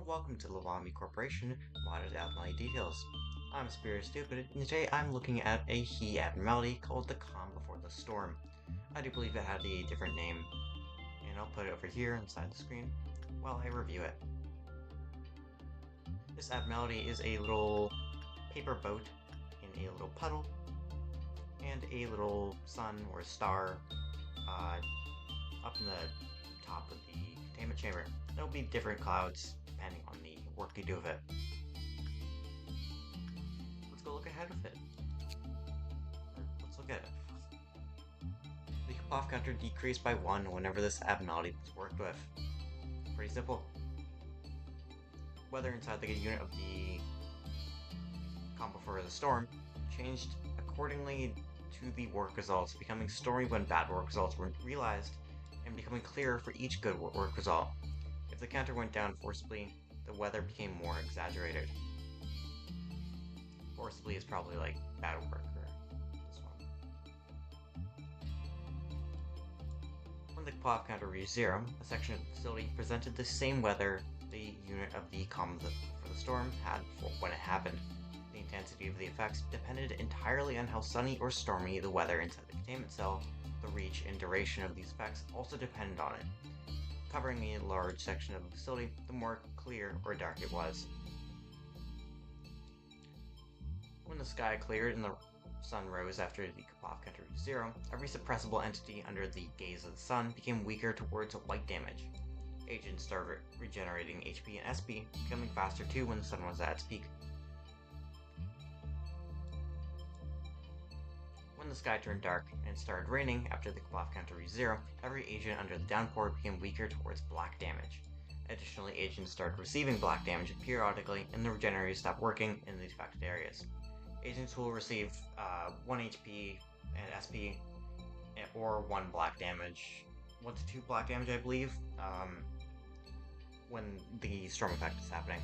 welcome to Lobotomy Corporation Abnormality Details. I'm Spirit Stupid, and today I'm looking at a he abnormality called the calm before the storm. I do believe it had a different name, and I'll put it over here inside the screen while I review it. This abnormality is a little paper boat in a little puddle, and a little sun or star up in the top of the containment chamber. There'll be different clouds depending on the work you do with it. Let's go look ahead of it. Let's look at it. The pop counter decreased by 1 whenever this abnormality was worked with. Pretty simple. Weather inside the unit of the calm before the storm changed accordingly to the work results, becoming stormy when bad work results weren't realized, and becoming clearer for each good work result. If the counter went down forcibly, the weather became more exaggerated. Forcibly is probably like bad work or this one. When the pop counter reached 0, a section of the facility presented the same weather the unit of the calm for the storm had when it happened. The intensity of the effects depended entirely on how sunny or stormy the weather inside the containment cell. The reach and duration of these effects also depended on it. Covering a large section of the facility, the more clear or dark it was. When the sky cleared and the sun rose after the pop counter reached 0, every suppressible entity under the gaze of the sun became weaker towards white damage. Agents started regenerating HP and SP, becoming faster too when the sun was at its peak. When the sky turned dark and started raining after the pop counter reached 0, every agent under the downpour became weaker towards black damage. Additionally, agents started receiving black damage periodically, and the regenerators stopped working in the affected areas. Agents will receive 1 HP and SP, or 1 black damage, 1 to 2 black damage, I believe, when the storm effect is happening.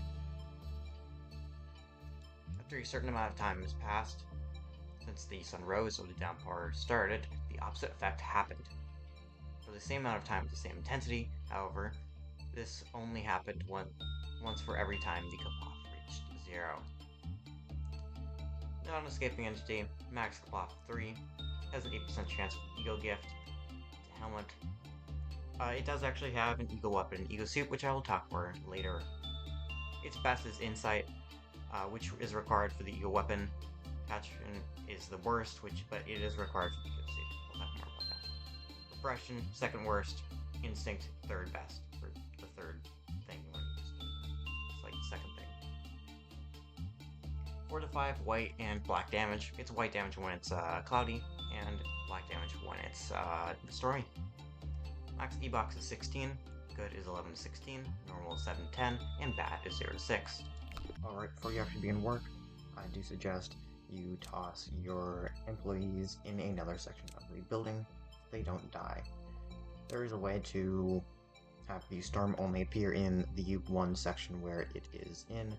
After a certain amount of time has passed, since the sun rose or the downpour started, the opposite effect happened. For the same amount of time with the same intensity, however, this only happened once for every time the Kapov reached 0. Non-escaping entity, Max Kapov 3, has an 8% chance of E.G.O gift to helmet. It does actually have an E.G.O weapon, E.G.O suit, which I will talk for later. Its best is Insight, which is required for the E.G.O weapon. Attachment is the worst, but it is required for the E.G.O suit. We'll talk more about that. Repression, second worst. Instinct, third best. For the third thing you want to use. It's like the second thing. 4 to 5 white and black damage. It's white damage when it's cloudy, and black damage when it's stormy. Max E-box is 16, good is 11 to 16, normal is 7 to 10, and bad is 0 to 6. Alright, before you actually begin work, I do suggest you toss your employees in another section of the building so they don't die. There is a way to have the storm only appear in the one section where it is in,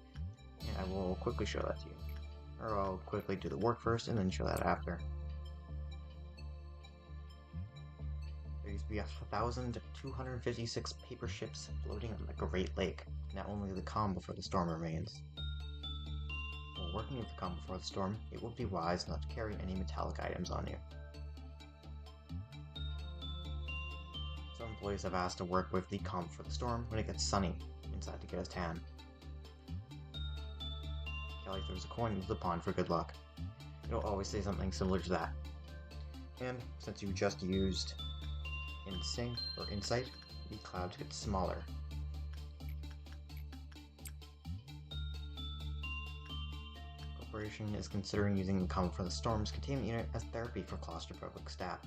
and I will quickly show that to you. Or I'll quickly do the work first and then show that after. There used to be 1,256 paper ships floating on the Great Lake. Now only the calm before the storm remains. While working with the calm before the storm, it would be wise not to carry any metallic items on you. Some employees have asked to work with the calm before the storm when it gets sunny inside to get a tan. Kelly throws a coin into the pond for good luck. It'll always say something similar to that. And since you just used Insight, the clouds get smaller. Corporation is considering using the calm before the storm's containment unit as therapy for claustrophobic staff.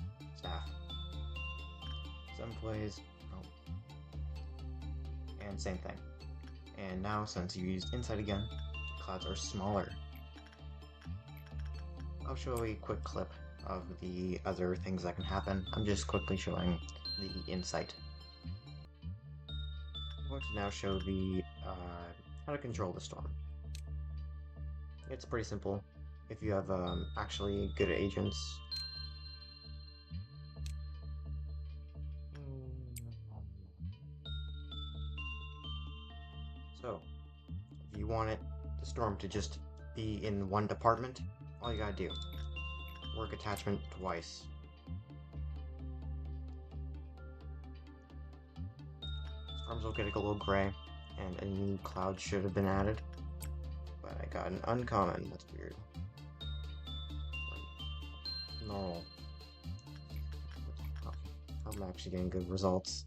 Some employees, and same thing. And now, since you used Insight again, the clouds are smaller. I'll show a quick clip of the other things that can happen. I'm just quickly showing the Insight. I'm going to now show the how to control the storm. It's pretty simple. If you have actually good agents, So, if you want the storm to just be in one department, all you gotta do, work attachment twice. Storms will get a little gray, and a new cloud should have been added, but I got an uncommon. That's weird. Normal. I'm actually getting good results.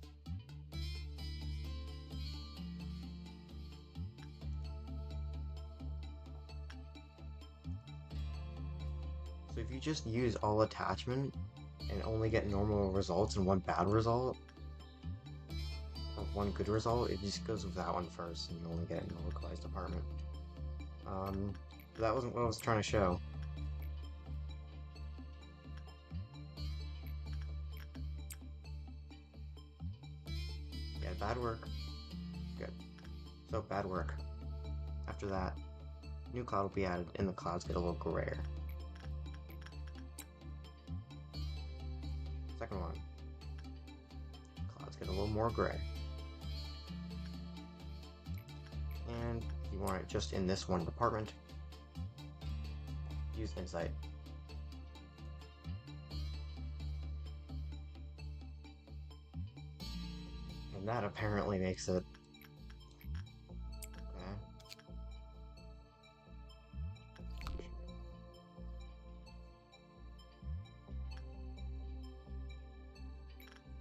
So if you just use all attachment and only get normal results and one bad result, or one good result, it just goes with that one first and you only get a localized department. That wasn't what I was trying to show. Yeah, bad work. Good. So bad work. After that, new cloud will be added and the clouds get a little grayer. Second one. Clouds get a little more gray. And if you want it just in this one department, use insight. And that apparently makes it okay.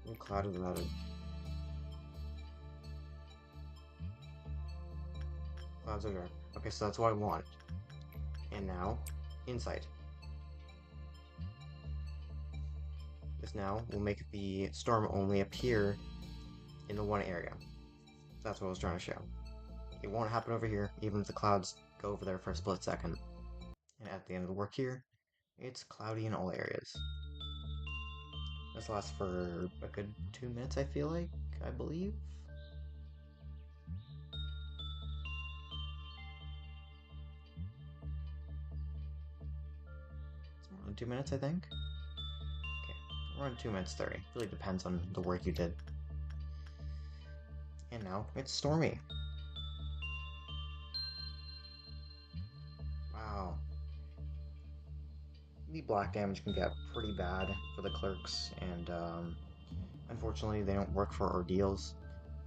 New cloud is added. Clouds are dark. Okay, so that's what I want. And now, insight. This now will make the storm only appear in the one area. That's what I was trying to show. It won't happen over here, even if the clouds go over there for a split second. And at the end of the work here, it's cloudy in all areas. This lasts for a good 2 minutes, I feel like, I believe. It's more than 2 minutes, I think. Okay, we're on 2 minutes 30. Really depends on the work you did. And now it's stormy. Wow. The black damage can get pretty bad for the clerks, and unfortunately they don't work for ordeals.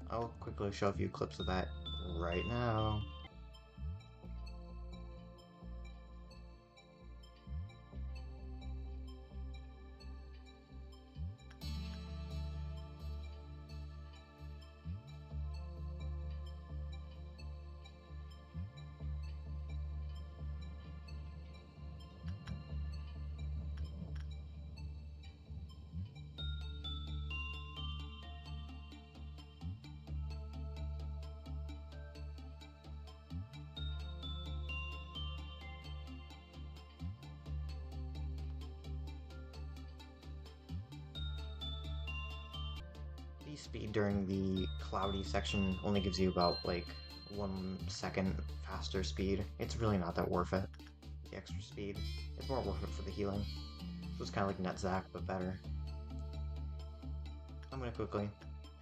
I'll quickly show a few clips of that right now. The speed during the cloudy section only gives you about like 1 second faster speed. It's really not that worth it, the extra speed. It's more worth it for the healing. So it's kind of like NetZac, but better. I'm going to quickly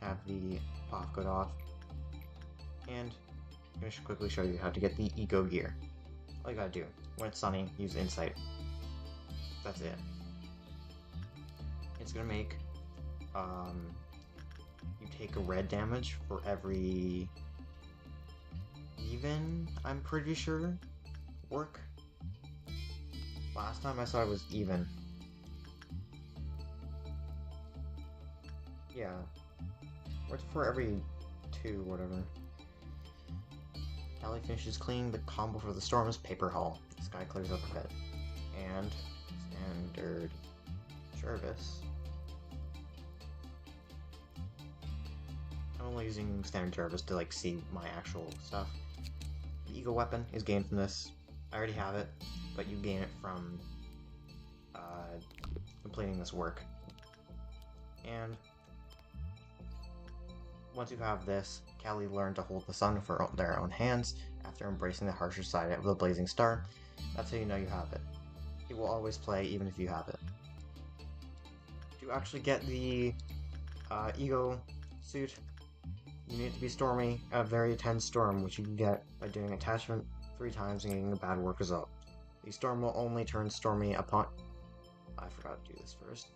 have the pop go off, and I'm going to quickly show you how to get the E.G.O gear. All you gotta do, when it's sunny, use Insight. That's it. It's gonna make, you take a red damage for every even, I'm pretty sure, work. Last time I saw it was even. Yeah. What's for every 2, whatever. Alley finishes clean, the combo for the storm is Paper Hull. This guy clears up a bit. And standard Jervis. I'm only using standard Jervis to like see my actual stuff. The E.G.O weapon is gained from this. I already have it, but you gain it from completing this work. And once you have this, Callie learned to hold the sun for their own hands after embracing the harsher side of the blazing star. That's how you know you have it. It will always play even if you have it. To actually get the E.G.O suit, You need it to be stormy, a very intense storm, which you can get by doing attachment 3 times and getting a bad work result. The storm will only turn stormy upon... I forgot to do this first.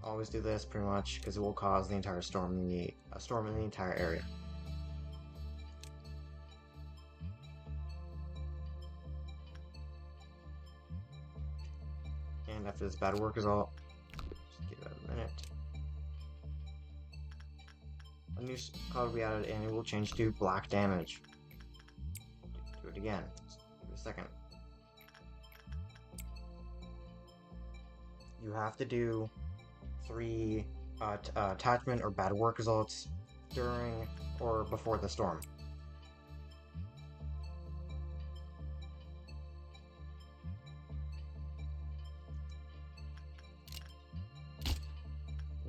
Always do this, pretty much, because it will cause the entire storm a storm in the entire area. And after this bad work result, just give it a minute. A new cloud will be added and it will change to black damage. Do it again. Give it a second. You have to do 3 attachment or bad work results during or before the storm.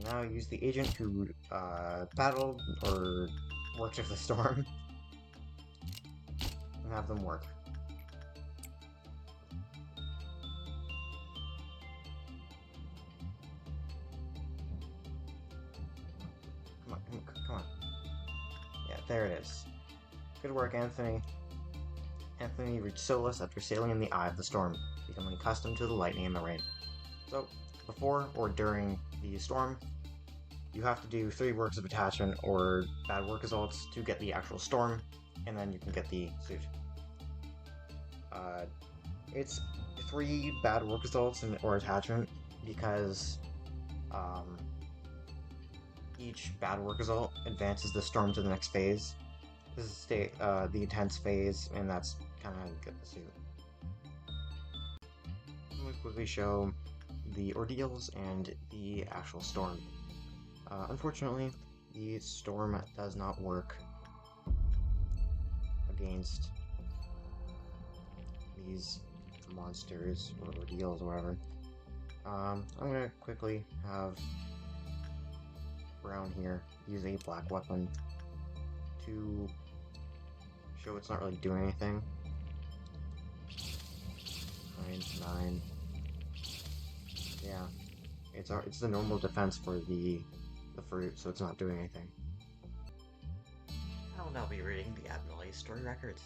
Now use the agent who battled or worked with the storm and have them work. Come on. Yeah, there it is. Good work, Anthony. Anthony reached Solus after sailing in the eye of the storm, becoming accustomed to the lightning and the rain. So, before or during the storm, you have to do 3 works of attachment or bad work results to get the actual storm, and then you can get the suit. It's 3 bad work results or attachment because each bad work result advances the storm to the next phase. This is the intense phase, and that's kind of how you get the suit. Let me quickly show the ordeals and the actual storm. Unfortunately, the storm does not work against these monsters or ordeals or whatever. I'm gonna quickly have Brown here use a black weapon to show it's not really doing anything. 9. Yeah, it's the normal defense for the fruit, so it's not doing anything. I will now be reading the Abnormality story records.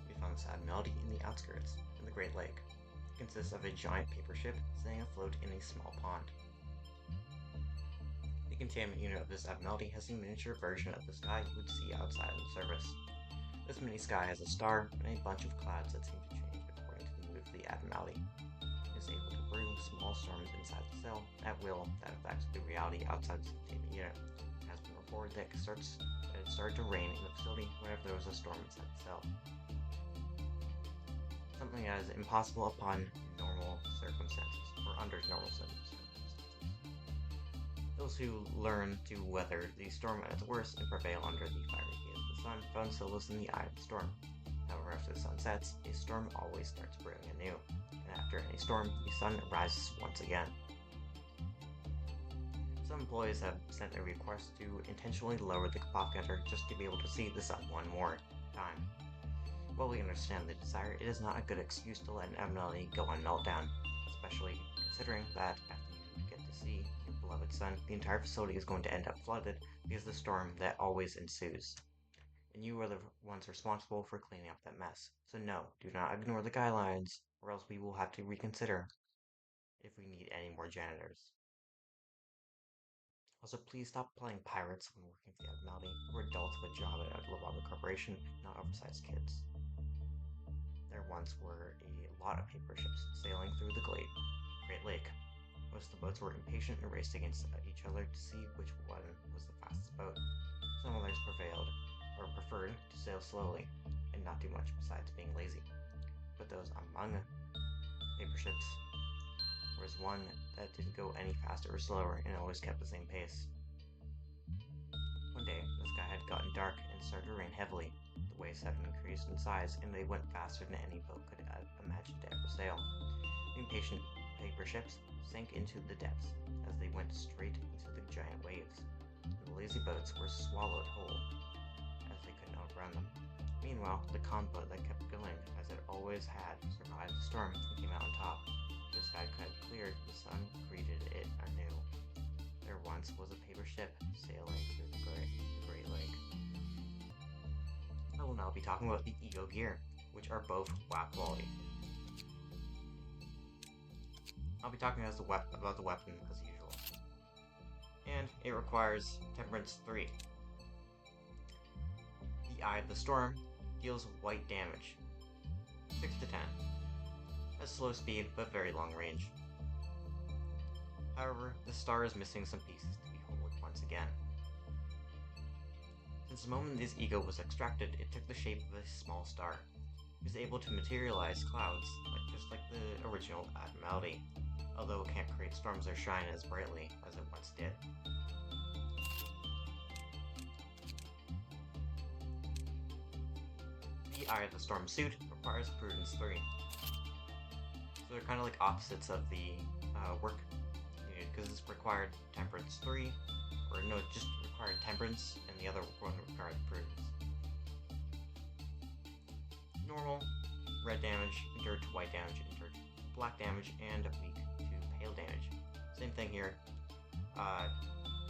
We found this abnormality in the outskirts, in the Great Lake. It consists of a giant paper ship sitting afloat in a small pond. The containment unit of this abnormality has a miniature version of the sky you would see outside in the surface. This mini sky has a star and a bunch of clouds that seem to change according to the mood of the abnormality. It is able to brew small storms inside the cell at will that affects the reality outside the containment unit. It has been reported that it started to rain in the facility whenever there was a storm inside the cell. Something that is impossible upon normal circumstances, or under normal circumstances. Those who learn to weather the storm at its worst and prevail under the fiery heat of the sun found solace in the eye of the storm. However, after the sun sets, a storm always starts brewing anew, and after any storm, the sun rises once again. Some employees have sent a request to intentionally lower the pop getter just to be able to see the sun one more time. While we understand the desire, it is not a good excuse to let an abnormality go on meltdown, especially considering that after you get to see your beloved sun, the entire facility is going to end up flooded because of the storm that always ensues. And you are the ones responsible for cleaning up that mess. So no, do not ignore the guidelines, or else we will have to reconsider if we need any more janitors. Also, please stop playing pirates when working for the abnormality. We're adults with a job at Lobotomy Corporation, not oversized kids. There once were a lot of paper ships sailing through the Great Lake. Most of the boats were impatient and raced against each other to see which one was the fastest boat. Some others preferred to sail slowly and not do much besides being lazy. But those among paper ships, there was one that didn't go any faster or slower and always kept the same pace. One day, the sky had gotten dark and started to rain heavily. The waves had increased in size, and they went faster than any boat could have imagined to ever sail. The impatient paper ships sank into the depths as they went straight into the giant waves. The lazy boats were swallowed whole as they couldn't outrun them. Meanwhile, the calm boat that kept going as it always had survived the storm and came out on top. The sky had cleared, the sun greeted it anew. There once was a paper ship sailing through the Great Lake. be talking about the E.G.O gear, which are both WAP quality. I'll be talking about the weapon as usual. And it requires Temperance 3. The Eye of the Storm deals white damage, 6 to 10. Has slow speed, but very long range. However, the star is missing some pieces to be whole once again. Since the moment this E.G.O was extracted, it took the shape of a small star. It was able to materialize clouds, just like the original Abnormality, although it can't create storms or shine as brightly as it once did. The Eye of the Storm suit requires Prudence 3. So they're kind of like opposites of the work needed, because this required Temperance 3, or no, just required Temperance, and the other one required Prudence. Normal, red damage, endured to white damage, endured to black damage, and weak to pale damage. Same thing here.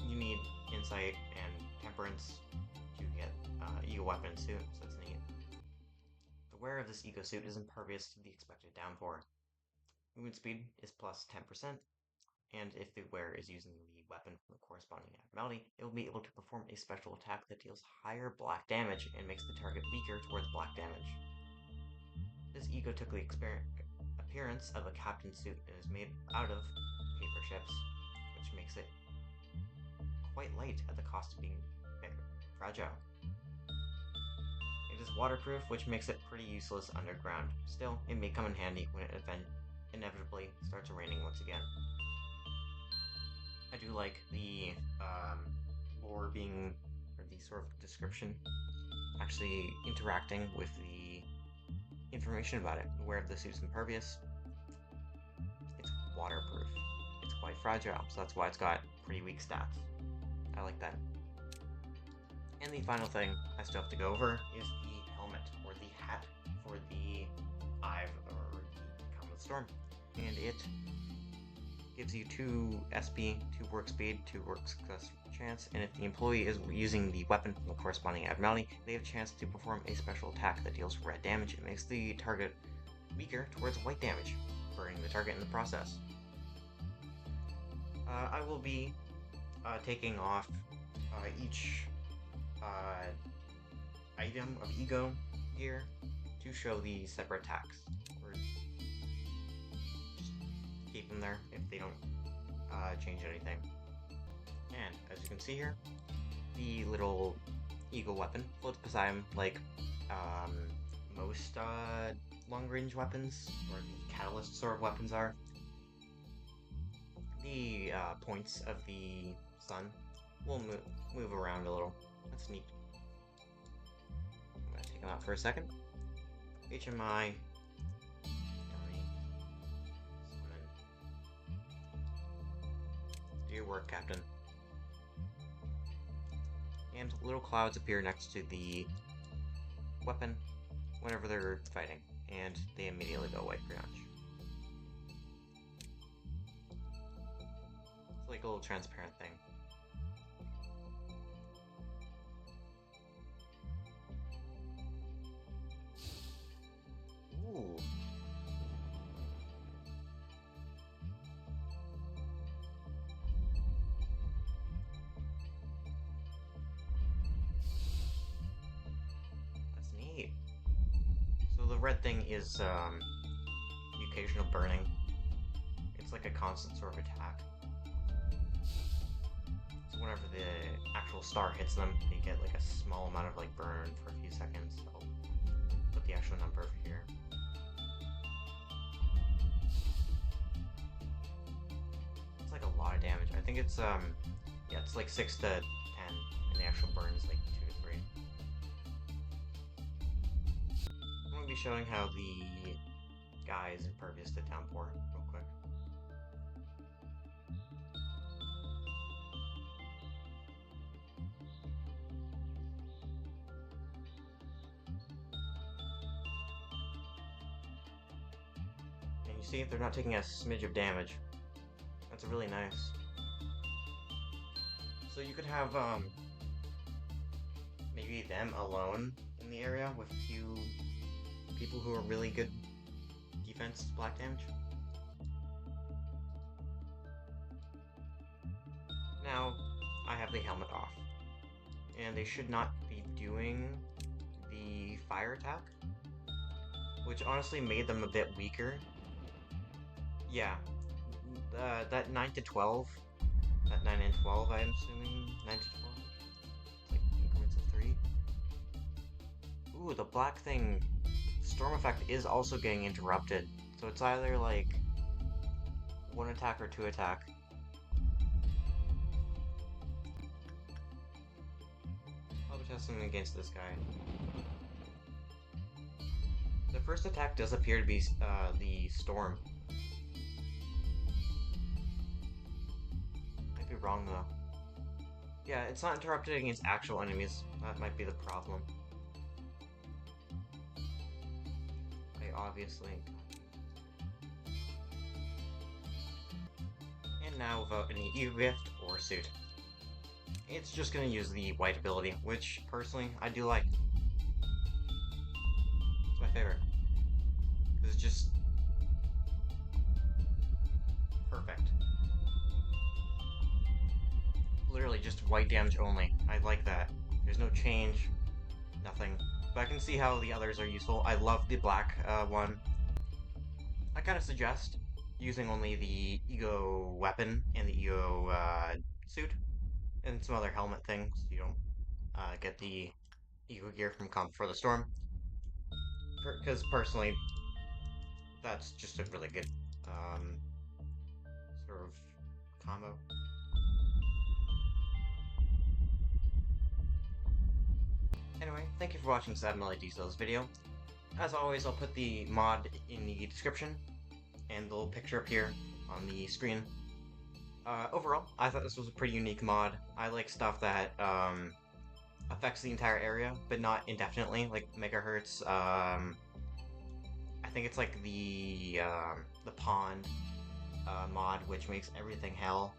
You need Insight and Temperance to get E.G.O weapon suit, so that's neat. The wearer of this E.G.O suit is impervious to the expected downpour. Movement speed is plus 10%, and if the wearer is using the weapon from the corresponding abnormality, it will be able to perform a special attack that deals higher black damage and makes the target weaker towards black damage. This E.G.O took the appearance of a captain suit and is made out of paper ships, which makes it quite light at the cost of being fragile. It is waterproof, which makes it pretty useless underground. Still, it may come in handy when it inevitably starts raining once again. I do like the lore being, or the sort of description, actually interacting with the information about it. The wearer of the suit's impervious. It's waterproof. It's quite fragile, so that's why it's got pretty weak stats. I like that. And the final thing I still have to go over is the helmet, or the hat, for the Eye or the Comet Storm. And it gives you 2 SP, 2 work speed, 2 work success chance, and if the employee is using the weapon from the corresponding abnormality, they have a chance to perform a special attack that deals red damage. It makes the target weaker towards white damage, burning the target in the process. I will be taking off each item of E.G.O gear to show the separate attacks, or just keep them there if they don't change anything. And as you can see here, the little E.G.O weapon floats beside him like most long-range weapons, or the catalyst sort of weapons are. The points of the sun will move around a little. That's neat. I'm going to take them out for a second. HMI. Dummy. Summon. Do your work, Captain. And little clouds appear next to the weapon whenever they're fighting, and they immediately go away pretty much. It's like a little transparent thing. Ooh. That's neat. So the red thing is the occasional burning. It's like a constant sort of attack. So whenever the actual star hits them, they get like a small amount of like burn for a few seconds. I'll put the actual number over here. It's like a lot of damage. I think it's yeah, it's like 6 to 10, and the actual burn is like 2 to 3. I'm going to be showing how the guy is impervious to downpour real quick. And you see, they're not taking a smidge of damage. That's really nice. So you could have maybe them alone in in the area with a few people who are really good defense black damage. Now, I have the helmet off, and they should not be doing the fire attack, which honestly made them a bit weaker. Yeah, that 9 to 12, that 9 and 12, I'm assuming, 9 to 12, it's like increments of 3. Ooh, the black thing, storm effect is also getting interrupted, so it's either like 1 attack or 2 attack. I'll be testing against this guy. The first attack does appear to be the storm. Might be wrong though. Yeah, it's not interrupted against actual enemies. That might be the problem. Okay, obviously. And now without any E.G.O gift or suit. It's just gonna use the white ability, which personally I do like. It's my favorite. Because it's just perfect. Literally just white damage only. I like that. There's no change, nothing. But I can see how the others are useful. I love the black one. I kind of suggest using only the E.G.O weapon and the E.G.O suit. And some other helmet things, so you don't get the E.G.O gear from Comp for the Storm. Because personally, that's just a really good sort of combo. Anyway, thank you for watching this Abnormality Details video. As always, I'll put the mod in the description and the little picture up here on the screen. Overall, I thought this was a pretty unique mod. I like stuff that affects the entire area, but not indefinitely, like megahertz. I think it's like the pond mod, which makes everything hell.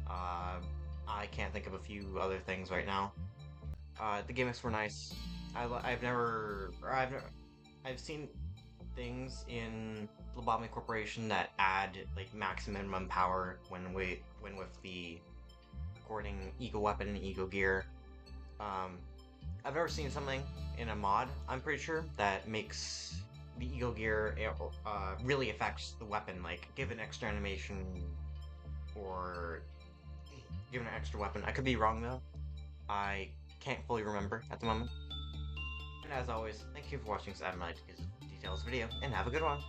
I can't think of a few other things right now. The gimmicks were nice. I've seen things in Lobotomy Corporation that add like maximum power when with the according E.G.O weapon and E.G.O gear. I've never seen something in a mod, I'm pretty sure, that makes the E.G.O gear really affects the weapon, like give an extra animation or give an extra weapon. I could be wrong though. I can't fully remember at the moment. And as always, thank you for watching this Abnormalities Details video, and have a good one.